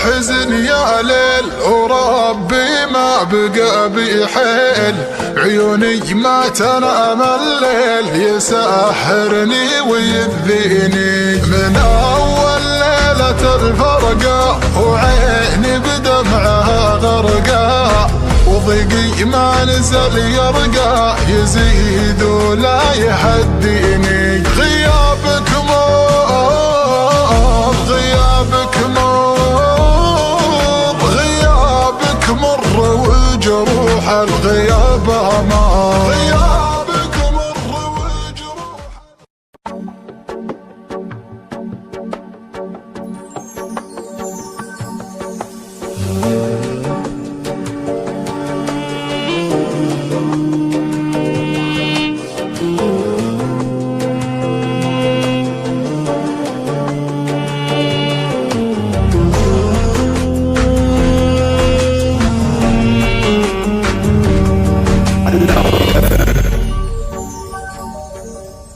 الحزن يا ليل وربي ما بقى بي حيل، عيوني ما تنام الليل يسحرني ويذيني من أول ليلة الفرقة، وعيني بدمعها غرقا، وضيقي ما نزل يرقى يزيد ولا يهديني. غيابك مر غيابك مر غيابك مر وجروح الغياب أمر، غيابك مر وجروح.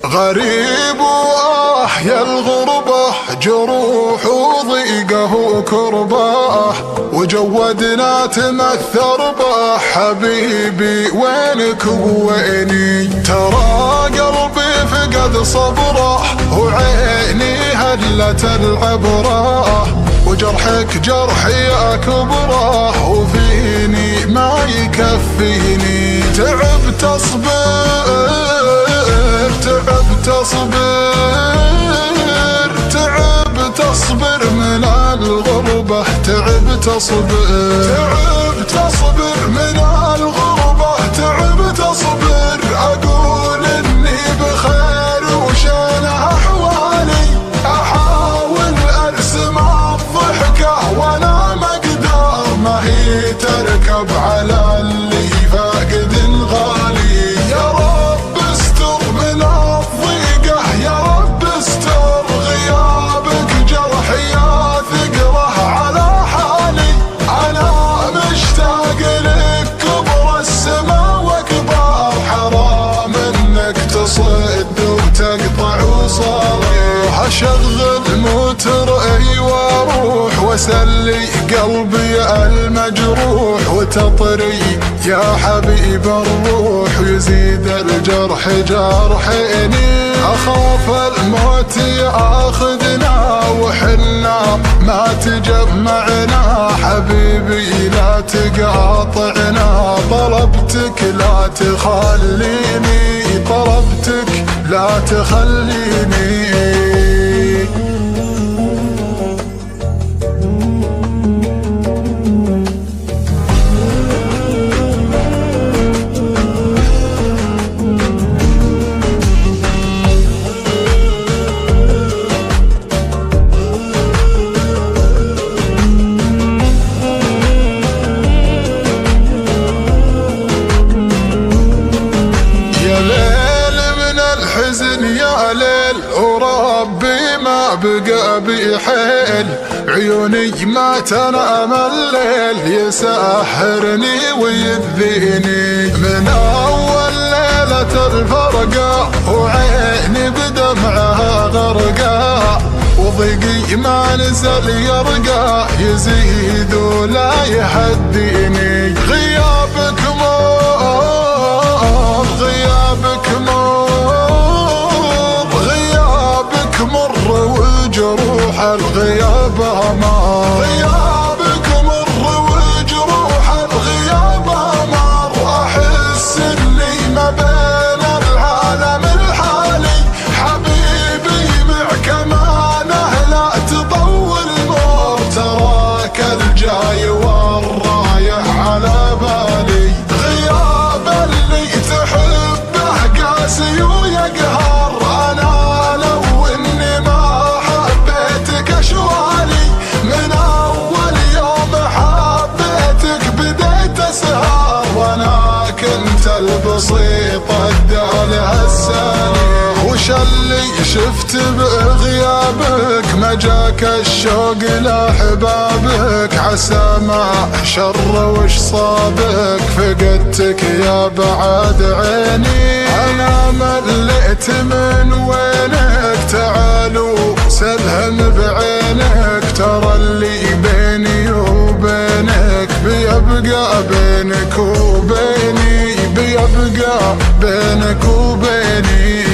غريب وأحيا الغربة، جروح وضيقه وكربه، وجودنا تمثر به حبيبي وينك وويني. ترى قلبي فقد صبره وعيني هلت العبره، وجرحك جرحي أكبره وفيني ما يكفيني. تعبت أصبر تعبت أصبر تعبت أصبر من الغربة، تعبت أصبر تعبت أصبر من الغربة، تعبت أصبر. أقول إني بخير وشان أحوالي، أحاول أرسم الضحكة وأنا مقدار ما هي تركب على اللي فاقد الغالي. يا رب استر من الضيقة، يا رب استر غيابك جرحي ثقله على حالي. أنا مشتاق لك كبر السما وكبار، حرام إنك تصد وتقطع وصالي. أشغل موتر واروح واسلي قلبي المجروح، وتطري يا حبيب الروح ويزيد الجرح جرحيني. أخاف الموت ياخذنا وحنا ما تجمعنا، حبيبي لا تقاطعنا. طلبتك لا تخليني، طلبتك لا تخليني. يا ليل وربي ما بقى بي حيل، عيوني ما تنام الليل يسحرني ويذيني من أول ليلة الفرقة، وعيني بدمعها غرقا، وضيقي ما نزل يرقى يزيد ولا يهديني. غيابك مر غيابك مر وجروح الغياب أمر، غيابك مر وجروح الغياب أمر. أحس إني ما بين العالم الحالي، حبيبي معك أمانة لا تطول مر. تراك الجاي والرايح على بالي، غياب اللي تحبه قاسي ويقهر. أنا من أول يوم حبيتك بديت أسهر، وأنا كنت البسيط الدالة السالي. وش اللي شفت بغيابك ما جاك الشوق لأحبابك، عسى ما شر وش صابك فقدتك يا بعد عيني. أنا مليت من وينك تعالوا سلهم بعينك، ترى اللي بيني وبينك بيبقى بينك وبيني، بيبقى بينك وبيني.